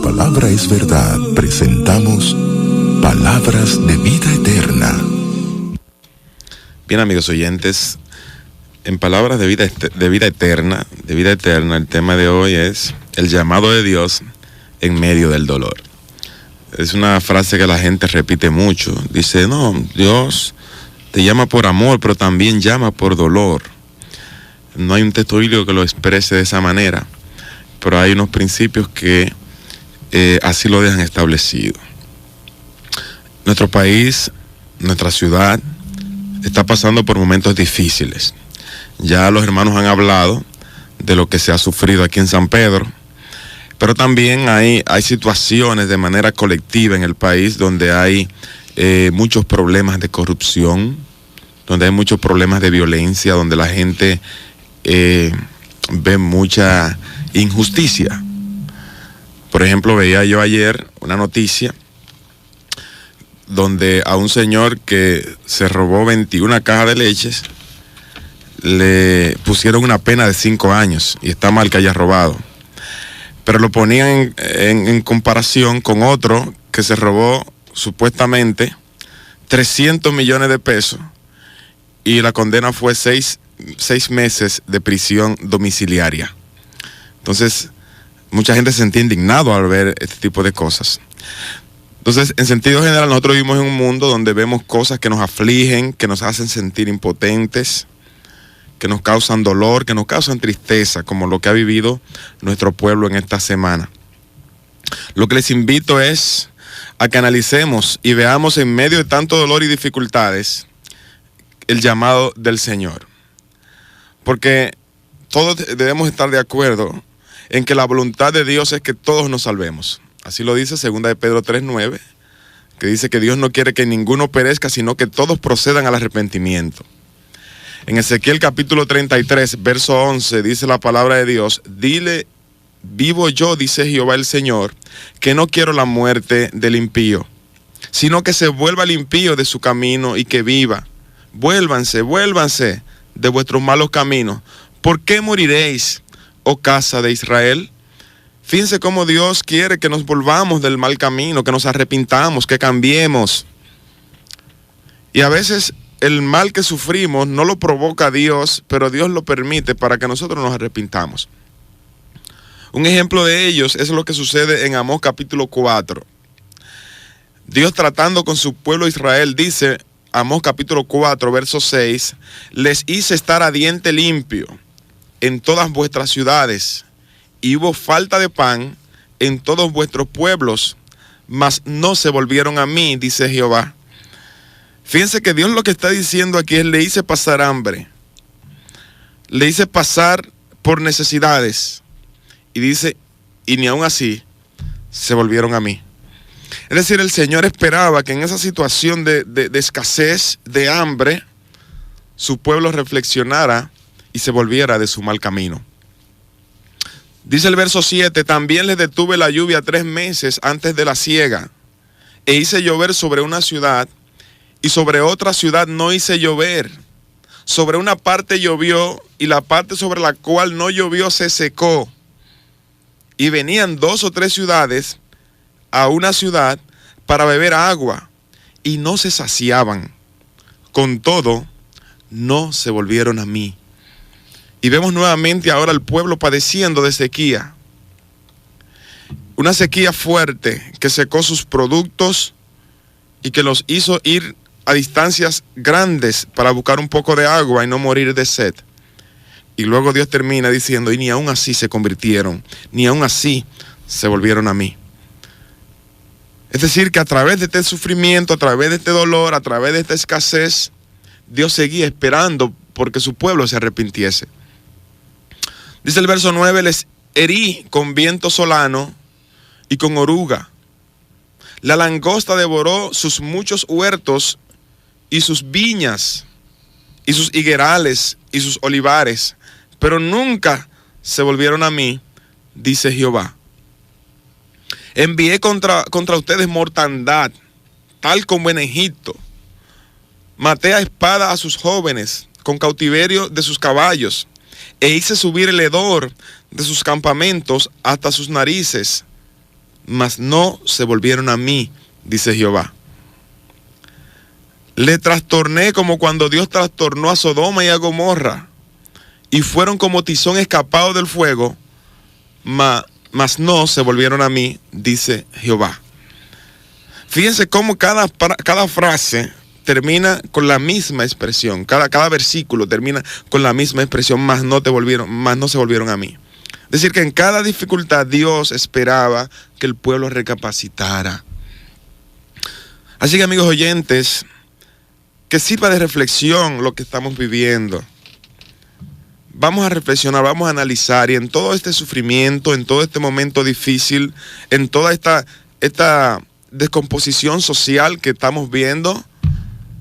palabra es verdad, presentamos Palabras de Vida Eterna. Bien, amigos oyentes, en Palabras de vida eterna, el tema de hoy es el llamado de Dios en medio del dolor. Es una frase que la gente repite mucho. Dice, no, Dios te llama por amor, pero también llama por dolor. No hay un texto bíblico que lo exprese de esa manera, pero hay unos principios que así lo dejan establecido. Nuestro país, nuestra ciudad, está pasando por momentos difíciles. Ya los hermanos han hablado de lo que se ha sufrido aquí en San Pedro, pero también hay situaciones de manera colectiva en el país donde hay muchos problemas de corrupción, donde hay muchos problemas de violencia, donde la gente ve mucha injusticia. Por ejemplo, veía yo ayer una noticia donde a un señor que se robó 21 cajas de leches le pusieron una pena de 5 años, y está mal que haya robado, pero lo ponían en comparación con otro que se robó supuestamente 300 millones de pesos y la condena fue 6 meses de prisión domiciliaria. Entonces, mucha gente se siente indignado al ver este tipo de cosas. Entonces, en sentido general, nosotros vivimos en un mundo donde vemos cosas que nos afligen, que nos hacen sentir impotentes, que nos causan dolor, que nos causan tristeza, como lo que ha vivido nuestro pueblo en esta semana. Lo que les invito es a que analicemos y veamos en medio de tanto dolor y dificultades el llamado del Señor. Porque todos debemos estar de acuerdo en que la voluntad de Dios es que todos nos salvemos. Así lo dice 2 de Pedro 3:9, que dice que Dios no quiere que ninguno perezca, sino que todos procedan al arrepentimiento. En Ezequiel capítulo 33, verso 11, dice la palabra de Dios, dile, vivo yo, dice Jehová el Señor, que no quiero la muerte del impío, sino que se vuelva el impío de su camino y que viva. Vuélvanse de vuestros malos caminos. ¿Por qué moriréis, oh casa de Israel? Fíjense cómo Dios quiere que nos volvamos del mal camino, que nos arrepintamos, que cambiemos. Y a veces el mal que sufrimos no lo provoca Dios, pero Dios lo permite para que nosotros nos arrepintamos. Un ejemplo de ellos es lo que sucede en Amós capítulo 4. Dios tratando con su pueblo Israel dice, Amós capítulo 4, verso 6, les hice estar a diente limpio en todas vuestras ciudades, y hubo falta de pan en todos vuestros pueblos, mas no se volvieron a mí, dice Jehová. Fíjense que Dios lo que está diciendo aquí es, le hice pasar hambre, le hice pasar por necesidades, y dice, y ni aun así se volvieron a mí. Es decir, el Señor esperaba que en esa situación de escasez, de hambre, su pueblo reflexionara y se volviera de su mal camino. Dice el verso 7, también les detuve la lluvia 3 meses antes de la siega, e hice llover sobre una ciudad, y sobre otra ciudad no hice llover. Sobre una parte llovió, y la parte sobre la cual no llovió se secó. Y venían 2 o 3 ciudades a una ciudad para beber agua, y no se saciaban. Con todo, no se volvieron a mí. Y vemos nuevamente ahora al pueblo padeciendo de sequía. Una sequía fuerte que secó sus productos y que los hizo ir a distancias grandes para buscar un poco de agua y no morir de sed. Y luego Dios termina diciendo, y ni aun así se convirtieron, ni aun así se volvieron a mí. Es decir, que a través de este sufrimiento, a través de este dolor, a través de esta escasez, Dios seguía esperando porque su pueblo se arrepintiese. Dice el verso 9, les herí con viento solano y con oruga. La langosta devoró sus muchos huertos y sus viñas y sus higuerales y sus olivares, pero nunca se volvieron a mí, dice Jehová. Envié contra ustedes mortandad, tal como en Egipto. Maté a espada a sus jóvenes, con cautiverio de sus caballos, e hice subir el hedor de sus campamentos hasta sus narices. mas no se volvieron a mí, dice Jehová. Le trastorné como cuando Dios trastornó a Sodoma y a Gomorra, y fueron como tizón escapado del fuego, mas no se volvieron a mí, dice Jehová. Fíjense cómo cada frase termina con la misma expresión, cada versículo termina con la misma expresión, mas no se volvieron a mí. Es decir, que en cada dificultad Dios esperaba que el pueblo recapacitara. Así que, amigos oyentes, que sirva de reflexión lo que estamos viviendo. Vamos a reflexionar, vamos a analizar, y en todo este sufrimiento, en todo este momento difícil, en toda esta descomposición social que estamos viendo,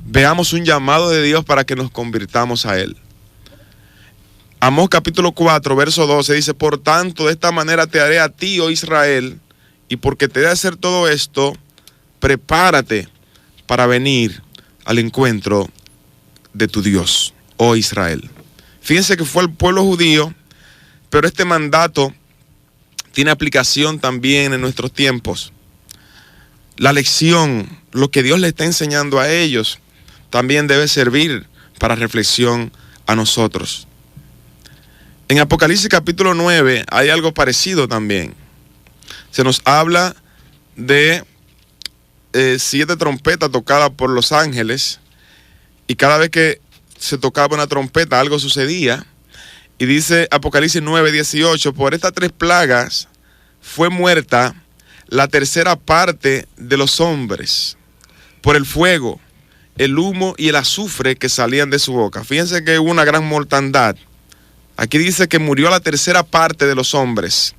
veamos un llamado de Dios para que nos convirtamos a Él. Amós capítulo 4, verso 12 dice: por tanto, de esta manera te haré a ti, oh Israel, y porque te he de hacer todo esto, prepárate para venir al encuentro de tu Dios, oh Israel. Fíjense que fue el pueblo judío, pero este mandato tiene aplicación también en nuestros tiempos. La lección, lo que Dios le está enseñando a ellos, también debe servir para reflexión a nosotros. En Apocalipsis capítulo 9 hay algo parecido también. Se nos habla de 7 trompetas tocadas por los ángeles, y cada vez que se tocaba una trompeta algo sucedía. Y dice Apocalipsis 9:18: por estas 3 plagas fue muerta la tercera parte de los hombres, por el fuego, el humo y el azufre que salían de su boca. Fíjense que hubo una gran mortandad. Aquí dice que murió la tercera parte de los hombres.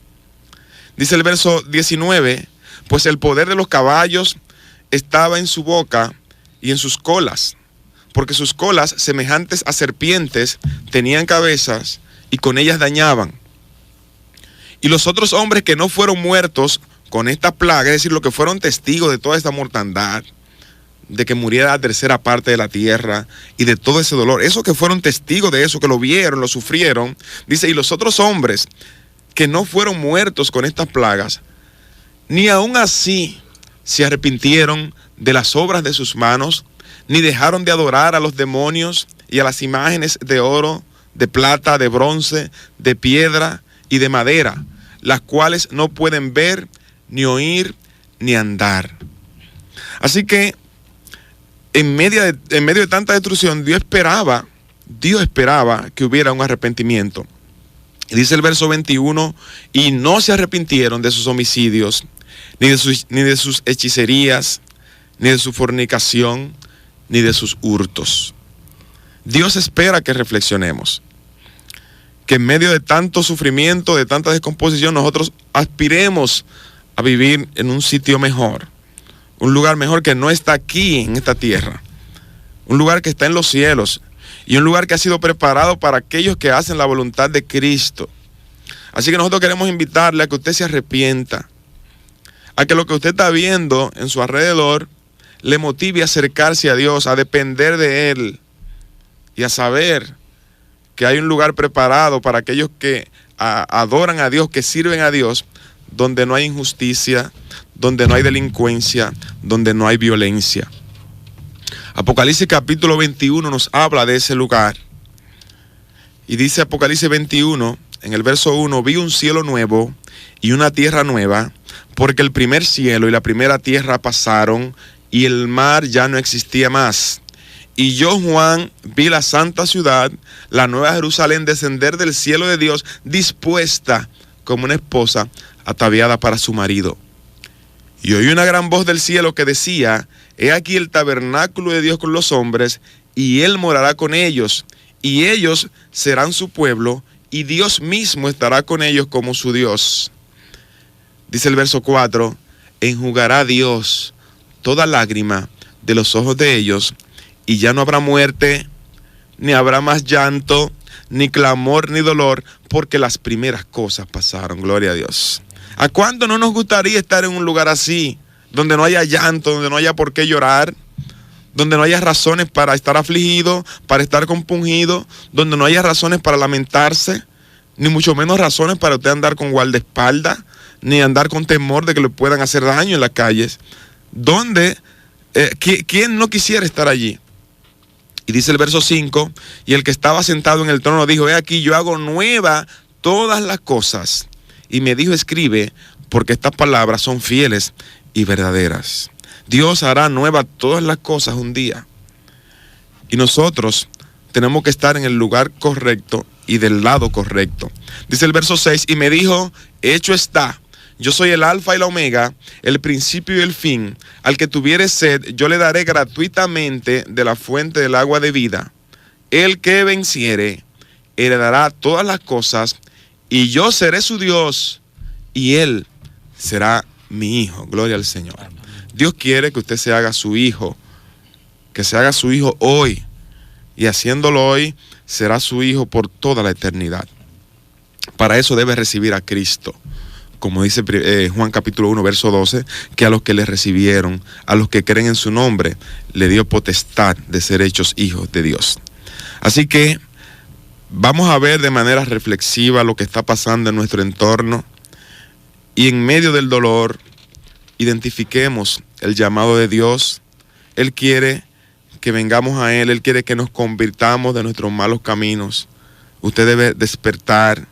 Dice el verso 19: pues el poder de los caballos estaba en su boca y en sus colas, porque sus colas, semejantes a serpientes, tenían cabezas y con ellas dañaban. Y los otros hombres que no fueron muertos con esta plaga, es decir, los que fueron testigos de toda esta mortandad, de que muriera la tercera parte de la tierra y de todo ese dolor, esos que fueron testigos de eso, que lo vieron, lo sufrieron, dice: y los otros hombres que no fueron muertos con estas plagas, ni aún así se arrepintieron de las obras de sus manos, ni dejaron de adorar a los demonios y a las imágenes de oro, de plata, de bronce, de piedra y de madera, las cuales no pueden ver, ni oír, ni andar. Así que en medio de tanta destrucción, Dios esperaba que hubiera un arrepentimiento. Y dice el verso 21: y no se arrepintieron de sus homicidios, ni de sus hechicerías, ni de su fornicación, ni de sus hurtos. Dios espera que reflexionemos, que en medio de tanto sufrimiento, de tanta descomposición, nosotros aspiremos a vivir en un sitio mejor, un lugar mejor que no está aquí en esta tierra, un lugar que está en los cielos, y un lugar que ha sido preparado para aquellos que hacen la voluntad de Cristo. Así que nosotros queremos invitarle a que usted se arrepienta, a que lo que usted está viendo en su alrededor le motive a acercarse a Dios, a depender de Él, y a saber que hay un lugar preparado para aquellos que adoran a Dios, que sirven a Dios, donde no hay injusticia, donde no hay delincuencia, donde no hay violencia. Apocalipsis capítulo 21 nos habla de ese lugar. Y dice Apocalipsis 21, en el verso 1: vi un cielo nuevo y una tierra nueva, porque el primer cielo y la primera tierra pasaron, y el mar ya no existía más. Y yo, Juan, vi la santa ciudad, la nueva Jerusalén, descender del cielo de Dios, dispuesta como una esposa ataviada para su marido. Y oí una gran voz del cielo que decía: he aquí el tabernáculo de Dios con los hombres, y Él morará con ellos, y ellos serán su pueblo, y Dios mismo estará con ellos como su Dios. Dice el verso 4: enjugará Dios toda lágrima de los ojos de ellos, y ya no habrá muerte, ni habrá más llanto, ni clamor, ni dolor, porque las primeras cosas pasaron. Gloria a Dios. ¿A cuánto no nos gustaría estar en un lugar así, donde no haya llanto, donde no haya por qué llorar, donde no haya razones para estar afligido, para estar compungido, donde no haya razones para lamentarse, ni mucho menos razones para usted andar con guardaespaldas, ni andar con temor de que le puedan hacer daño en las calles. ¿Dónde? ¿Quién no quisiera estar allí? Y dice el verso 5, y el que estaba sentado en el trono dijo, he aquí, yo hago nueva todas las cosas. Y me dijo, escribe, porque estas palabras son fieles y verdaderas. Dios hará nueva todas las cosas un día. Y nosotros tenemos que estar en el lugar correcto y del lado correcto. Dice el verso 6, y me dijo, hecho está. Yo soy el alfa y la omega, el principio y el fin. Al que tuviere sed, yo le daré gratuitamente de la fuente del agua de vida. El que venciere, heredará todas las cosas, y yo seré su Dios, y él será mi hijo. Gloria al Señor. Dios quiere que usted se haga su hijo, que se haga su hijo hoy, y haciéndolo hoy, será su hijo por toda la eternidad. Para eso debe recibir a Cristo. Como dice Juan capítulo 1, verso 12, que a los que le recibieron, a los que creen en su nombre, le dio potestad de ser hechos hijos de Dios. Así que vamos a ver de manera reflexiva lo que está pasando en nuestro entorno y en medio del dolor, identifiquemos el llamado de Dios. Él quiere que vengamos a Él, Él quiere que nos convirtamos de nuestros malos caminos. Usted debe despertar,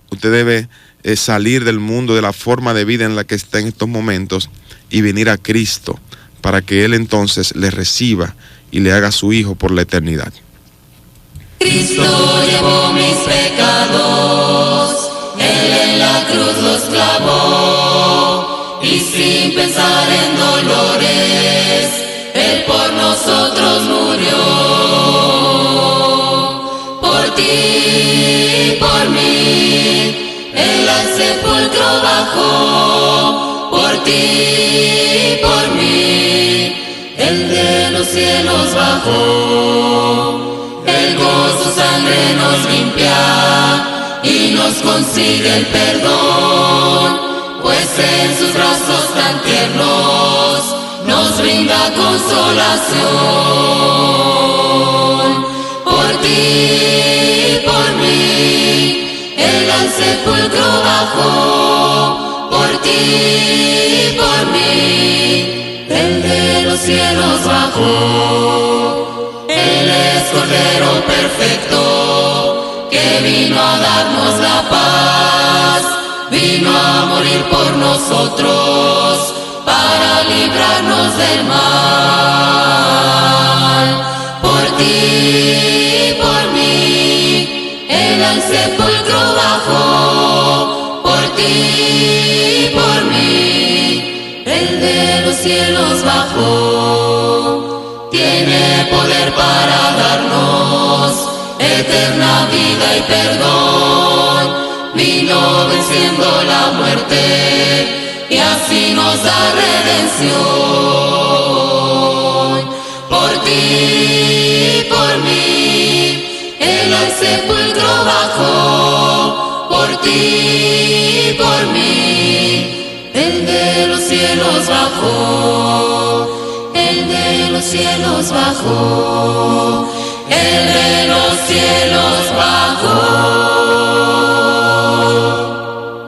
usted debe salir del mundo, de la forma de vida en la que está en estos momentos y venir a Cristo para que Él entonces le reciba y le haga su hijo por la eternidad. Cristo llevó mis pecados, Él en la cruz los clavó, y sin pensar en dolores, Él por nosotros murió. Por ti, por mí, Él al sepulcro bajó, por ti, por mí, Él de los cielos bajó. Él con su sangre nos limpia y nos consigue el perdón, pues en sus brazos tan tiernos nos brinda consolación. Por ti, por mí, Él al sepulcro bajó, por ti, por mí, Él de los cielos bajó. Él es Cordero perfecto, que vino a darnos la paz, vino a morir por nosotros, para librarnos del mal. Por ti, por mí, Él al sepulcro bajó, por ti, por mí, Él de los cielos bajó. Tiene poder para darnos eterna vida y perdón, vino venciendo la muerte y así nos da redención. Por ti, por mí, Él al sepulcro bajó, por ti, por mí, Él de los cielos bajó, Él de los cielos bajó, Él de los cielos bajó.